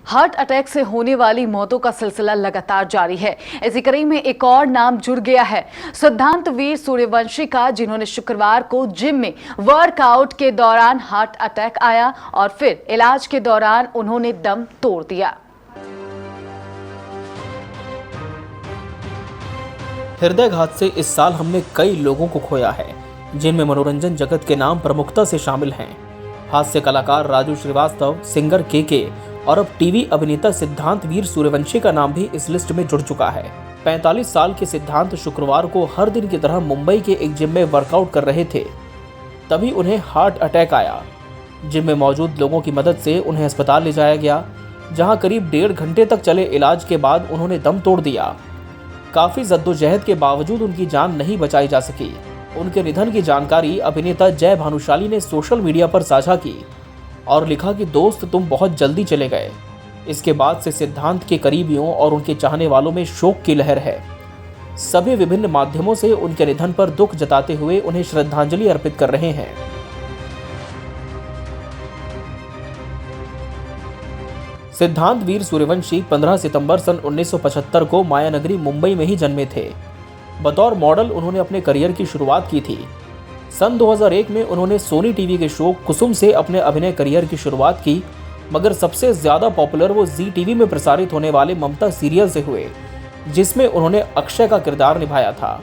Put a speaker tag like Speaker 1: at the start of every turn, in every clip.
Speaker 1: Heart attack से होने वाली मौतों का सिलसिला लगातार जारी है। इसी कड़ी में एक और नाम जुड़ गया है, सिद्धांत वीर सूर्यवंशी का, जिन्होंने शुक्रवार को जिम में वर्कआउट के दौरान हार्ट अटैक आया और फिर इलाज के दौरान उन्होंने दम तोड़ दिया।
Speaker 2: हृदयघात से इस साल हमने कई लोगों को खोया है, जिनमें मनोरंजन जगत के नाम प्रमुखता से शामिल हैं। हास्य कलाकार राजू श्रीवास्तव, सिंगर के और अब टीवी अभिनेता सिद्धांत वीर सूर्यवंशी का नाम भी इस लिस्ट में जुड़ चुका है। 45 साल के सिद्धांत शुक्रवार को हर दिन की तरह मुंबई के एक जिम में वर्कआउट कर रहे थे, तभी उन्हें हार्ट अटैक आया। जिम में मौजूद लोगों की मदद से उन्हें अस्पताल ले जाया गया, जहां करीब 1.5 घंटे तक चले इलाज के बाद उन्होंने दम तोड़ दिया। काफी जद्दोजहद के बावजूद उनकी जान नहीं बचाई जा सकी। उनके निधन की जानकारी अभिनेता जय भानुशाली ने सोशल मीडिया पर साझा की और लिखा कि दोस्त, तुम बहुत जल्दी चले गए। इसके बाद से सिद्धांत के करीबियों और उनके चाहने वालों में शोक की लहर है। सभी विभिन्न माध्यमों से उनके निधन पर दुख जताते हुए उन्हें श्रद्धांजलि अर्पित कर रहे हैं। सिद्धांत वीर सूर्यवंशी 15 सितंबर सन 1975 को मायानगरी मुंबई में ही जन्मे थे। बतौर मॉडल उन्होंने अपने करियर की शुरुआत की थी। सन 2001 में उन्होंने सोनी टीवी के शो कुसुम से अपने अभिनय करियर की शुरुआत की, मगर सबसे ज्यादा पॉपुलर वो जी टीवी में प्रसारित होने वाले ममता सीरियल से हुए, जिसमें उन्होंने अक्षय का किरदार निभाया था।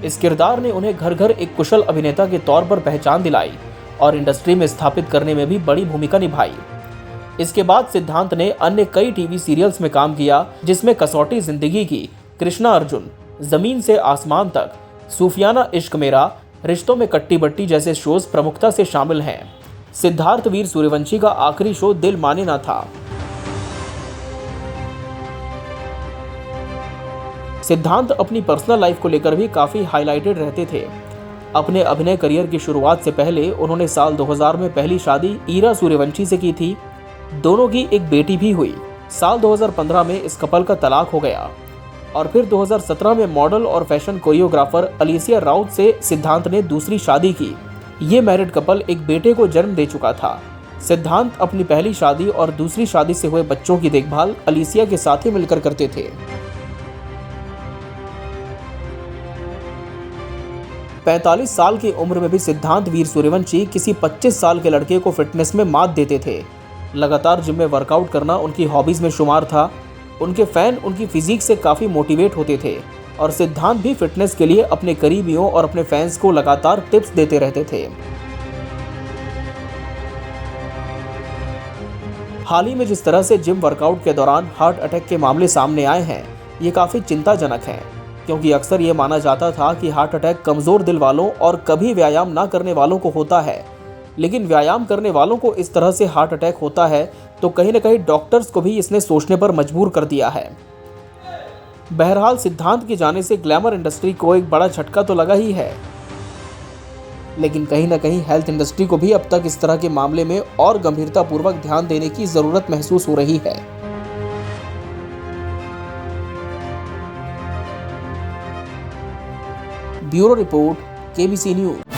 Speaker 2: इस किरदार ने उन्हें घर घर एक कुशल अभिनेता के तौर पर पहचान दिलाई और इंडस्ट्री में स्थापित करने में भी बड़ी भूमिका निभाई। इसके बाद सिद्धांत ने अन्य कई टीवी सीरियल्स में काम किया, जिसमें कसौटी जिंदगी की, कृष्णा अर्जुन, जमीन से आसमान तक, सूफियाना इश्क मेरा, रिश्तों में कट्टी बट्टी जैसे शोज प्रमुखता से शामिल हैं। सिद्धार्थ वीर सूर्यवंशी का आखिरी शो दिल माने ना था। सिद्धांत अपनी पर्सनल लाइफ को लेकर भी काफी हाईलाइटेड रहते थे। अपने अभिनय करियर की शुरुआत से पहले उन्होंने साल 2000 में पहली शादी ईरा सूर्यवंशी से की थी। दोनों की एक बेटी भी हुई। साल 2015 में इस कपल का तलाक हो गया और फिर 2017 में मॉडल और फैशन कोरियोग्राफर अलीसिया राउत से सिद्धांत ने दूसरी शादी की। ये मैरिड कपल एक बेटे को जन्म दे चुका था। सिद्धांत अपनी पहली शादी और दूसरी शादी से हुए बच्चों की देखभाल अलीसिया के साथ ही मिलकर करते थे। 45 साल की उम्र में भी सिद्धांत वीर सूर्यवंशी किसी 25 साल के लड़के को फिटनेस में मात देते थे। लगातार जिम में वर्कआउट करना उनकी हॉबीज में शुमार था। उनके फैन उनकी फिजिक से काफी मोटिवेट होते थे और सिद्धांत भी फिटनेस के लिए अपने करीबियों और अपने फैंस को लगातार टिप्स देते रहते थे। हाल ही में जिस तरह से जिम वर्कआउट के दौरान हार्ट अटैक के मामले सामने आए हैं, ये काफी चिंताजनक है, क्योंकि अक्सर ये माना जाता था कि हार्ट अटैक कमजोर दिल वालों और कभी व्यायाम ना करने वालों को होता है, लेकिन व्यायाम करने वालों को इस तरह से हार्ट अटैक होता है तो कहीं न कहीं डॉक्टर्स को भी इसने सोचने पर मजबूर कर दिया है। बहरहाल सिद्धांत के जाने से ग्लैमर इंडस्ट्री को एक बड़ा झटका तो लगा ही है, लेकिन कहीं न कहीं हेल्थ इंडस्ट्री को भी अब तक इस तरह के मामले में और गंभीरतापूर्वक ध्यान देने की जरूरत महसूस हो रही है। Bureau report, KBC news.